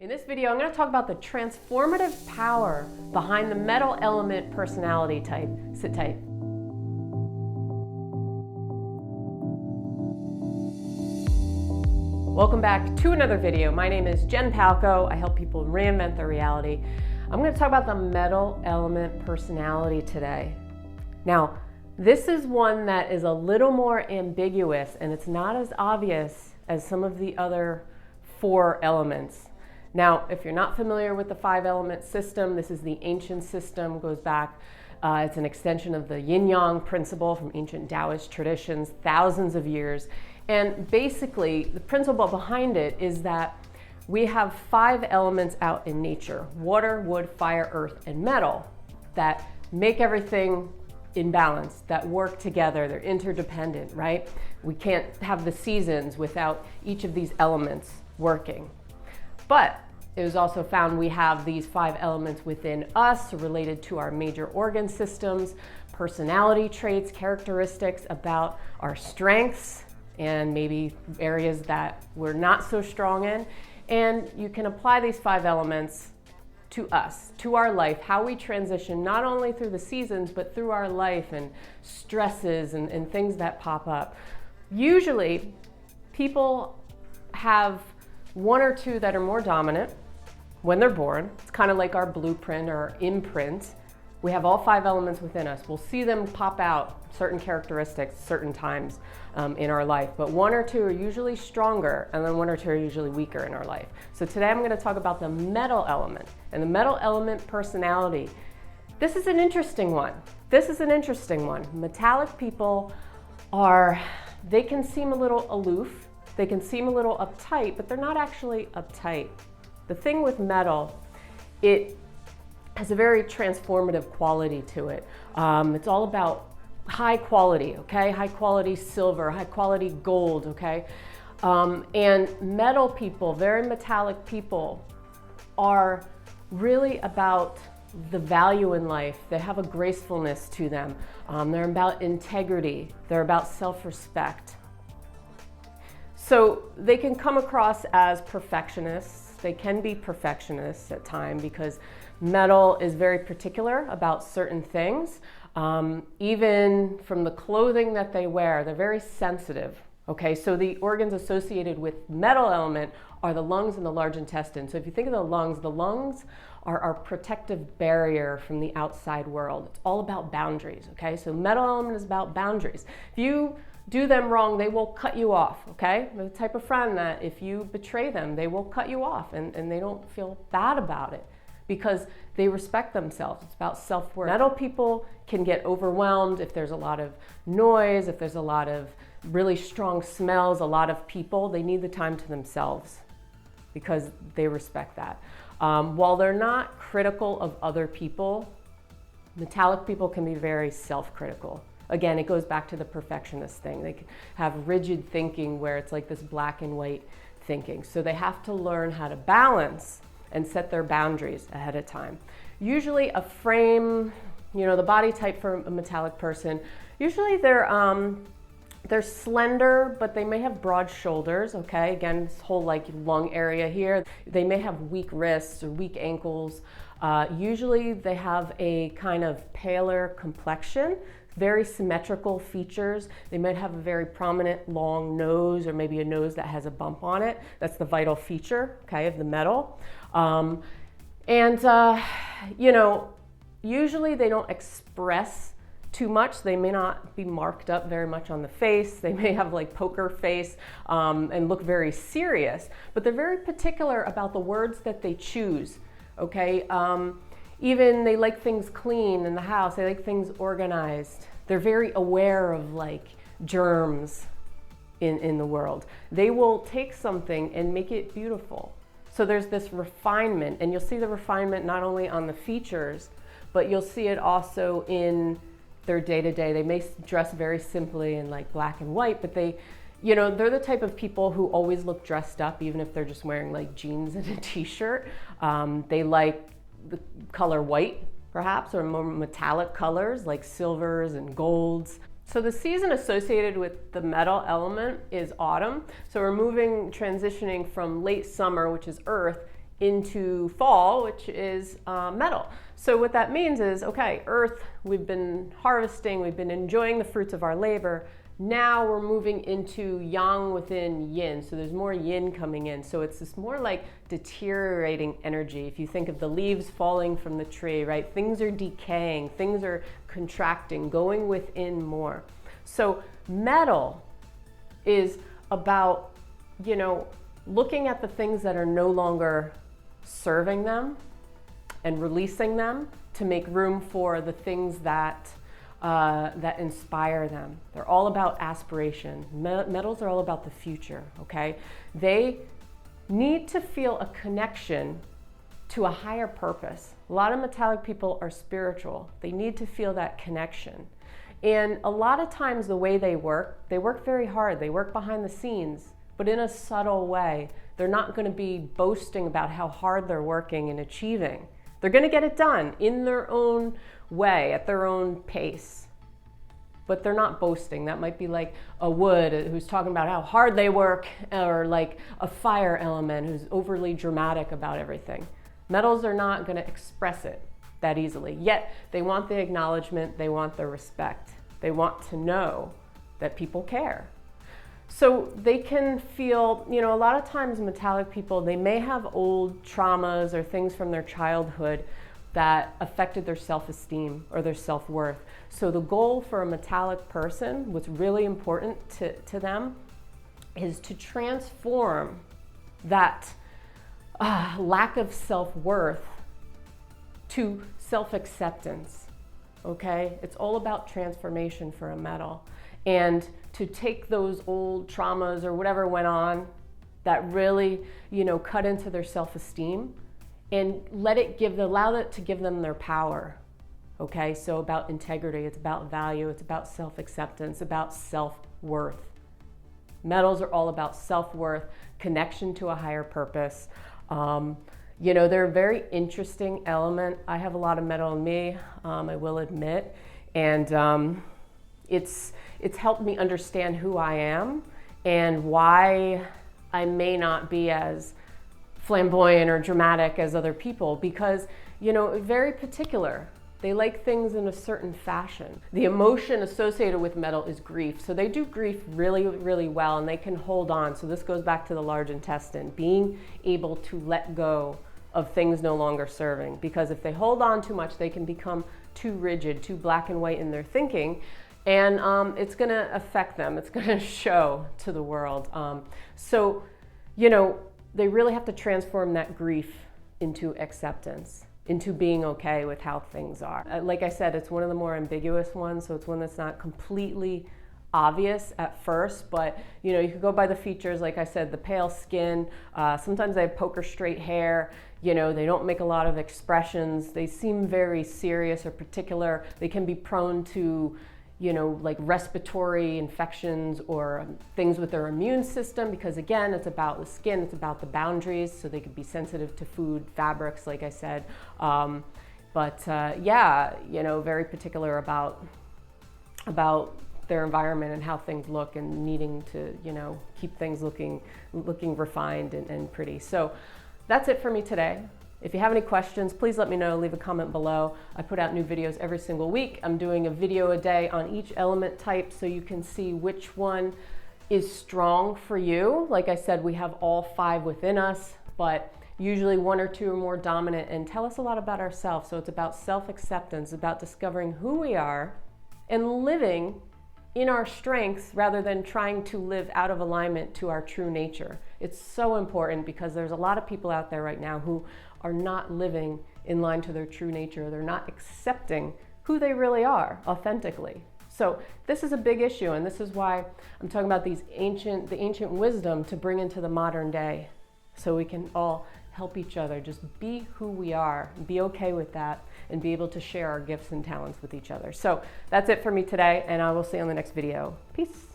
In this video, I'm going to talk about the transformative power behind the metal element personality type. Sit tight. Welcome back to another video. My name is Jen Palco. I help people reinvent their reality. I'm going to talk about the metal element personality today. Now, this is one that is a little more ambiguous and it's not as obvious as some of the other 4 elements. Now, if you're not familiar with the 5-element system, this is the ancient system, goes back, it's an extension of the yin-yang principle from ancient Daoist traditions, thousands of years. And basically, the principle behind it is that we have 5 elements out in nature: water, wood, fire, earth, and metal, that make everything in balance, that work together, they're interdependent, right? We can't have the seasons without each of these elements working. But it was also found we have these 5 elements within us related to our major organ systems, personality traits, characteristics about our strengths, and maybe areas that we're not so strong in. And you can apply these 5 elements to us, to our life, how we transition not only through the seasons, but through our life and stresses and things that pop up. Usually, people have 1 or 2 that are more dominant when they're born. It's kind of like our blueprint or our imprint. We have all 5 elements within us. We'll see them pop out, certain characteristics, certain times in our life. But 1 or 2 are usually stronger, and then 1 or 2 are usually weaker in our life. So today I'm going to talk about the metal element and the metal element personality. This is an interesting one. Metallic people they can seem a little aloof. They can seem a little uptight, but they're not actually uptight. The thing with metal, it has a very transformative quality to it. It's all about high quality, okay? High quality silver, high quality gold, okay? And metal people, very metallic people, are really about the value in life. They have a gracefulness to them. They're about integrity. They're about self-respect. So they can come across as perfectionists. They can be perfectionists at times because metal is very particular about certain things. Even from the clothing that they wear, they're very sensitive. Okay, so the organs associated with metal element are the lungs and the large intestine. So if you think of the lungs are our protective barrier from the outside world. It's all about boundaries, okay? So metal element is about boundaries. If you do them wrong, they will cut you off, okay? They're the type of friend that if you betray them, they will cut you off and they don't feel bad about it because they respect themselves. It's about self-worth. Metal people can get overwhelmed if there's a lot of noise, if there's a lot of really strong smells, a lot of people. They need the time to themselves because they respect that. While they're not critical of other people, metallic people can be very self-critical. Again, it goes back to the perfectionist thing. They can have rigid thinking where it's like this black and white thinking. So they have to learn how to balance and set their boundaries ahead of time. Usually a frame, the body type for a metallic person, usually they're slender, but they may have broad shoulders, okay? Again, this whole lung area here. They may have weak wrists or weak ankles. Usually they have a kind of paler complexion, very symmetrical features. They might have a very prominent long nose or maybe a nose that has a bump on it. That's the vital feature, okay, of the metal. Usually they don't express too much. They may not be marked up very much on the face. They may have poker face and look very serious, but they're very particular about the words that they choose, okay? Even they like things clean in the house. They like things organized. They're very aware of germs in the world. They will take something and make it beautiful. So there's this refinement, and you'll see the refinement not only on the features, but you'll see it also in their day-to-day. They may dress very simply in black and white, but they're the type of people who always look dressed up, even if they're just wearing jeans and a t-shirt. They like the color white, perhaps, or more metallic colors like silvers and golds. So the season associated with the metal element is autumn. So we're transitioning from late summer, which is earth, into fall, which is metal. So what that means is, okay, earth, we've been harvesting, we've been enjoying the fruits of our labor. Now we're moving into yang within yin. So there's more yin coming in. So it's this more like deteriorating energy. If you think of the leaves falling from the tree, right? Things are decaying, things are contracting, going within more. So metal is about, you know, looking at the things that are no longer serving them and releasing them to make room for the things that that inspire them. They're all about aspiration. Metals are all about the future, okay? They need to feel a connection to a higher purpose. A lot of metallic people are spiritual. They need to feel that connection. And a lot of times the way they work very hard. They work behind the scenes, but in a subtle way. They're not going to be boasting about how hard they're working and achieving. They're going to get it done in their own way, at their own pace. But they're not boasting. That might be like a wood who's talking about how hard they work, or like a fire element who's overly dramatic about everything. Metals are not going to express it that easily. Yet they want the acknowledgement, they want the respect. They want to know that people care. So they can feel, you know, a lot of times metallic people, they may have old traumas or things from their childhood that affected their self-esteem or their self-worth. So the goal for a metallic person, what's really important to them, is to transform that lack of self-worth to self-acceptance, okay? It's all about transformation for a metal. And to take those old traumas or whatever went on that really, you know, cut into their self-esteem, and allow it to give them their power, okay? So about integrity, it's about value, it's about self-acceptance, about self-worth. Metals are all about self-worth, connection to a higher purpose. You know, they're a very interesting element. I have a lot of metal in me, I will admit, and it's helped me understand who I am and why I may not be as flamboyant or dramatic as other people, because, you know, very particular. They like things in a certain fashion. The emotion associated with metal is grief. So they do grief really, really well, and they can hold on. So this goes back to the large intestine, being able to let go of things no longer serving. Because if they hold on too much, they can become too rigid, too black and white in their thinking, and it's gonna affect them. It's gonna show to the world. So, you know, they really have to transform that grief into acceptance, into being okay with how things are. Like I said, it's one of the more ambiguous ones, so it's one that's not completely obvious at first, but you know, you could go by the features, like I said, the pale skin, sometimes they have poker straight hair, you know, they don't make a lot of expressions, they seem very serious or particular, they can be prone to, you know, like respiratory infections or things with their immune system, because again, it's about the skin, it's about the boundaries, so they could be sensitive to food, fabrics, like I said. Yeah, you know, very particular about their environment and how things look, and needing to, you know, keep things looking refined and pretty. So that's it for me today. If you have any questions, please let me know, leave a comment below. I put out new videos every single week. I'm doing a video a day on each element type so you can see which one is strong for you. Like I said, we have all 5 within us, but usually 1 or 2 are more dominant and tell us a lot about ourselves. So it's about self-acceptance, about discovering who we are and living in our strengths rather than trying to live out of alignment to our true nature. It's so important, because there's a lot of people out there right now who are not living in line to their true nature. They're not accepting who they really are authentically. So this is a big issue, and this is why I'm talking about the ancient wisdom to bring into the modern day, so we can all help each other, just be who we are, be okay with that, and be able to share our gifts and talents with each other. So that's it for me today, and I will see you on the next video. Peace.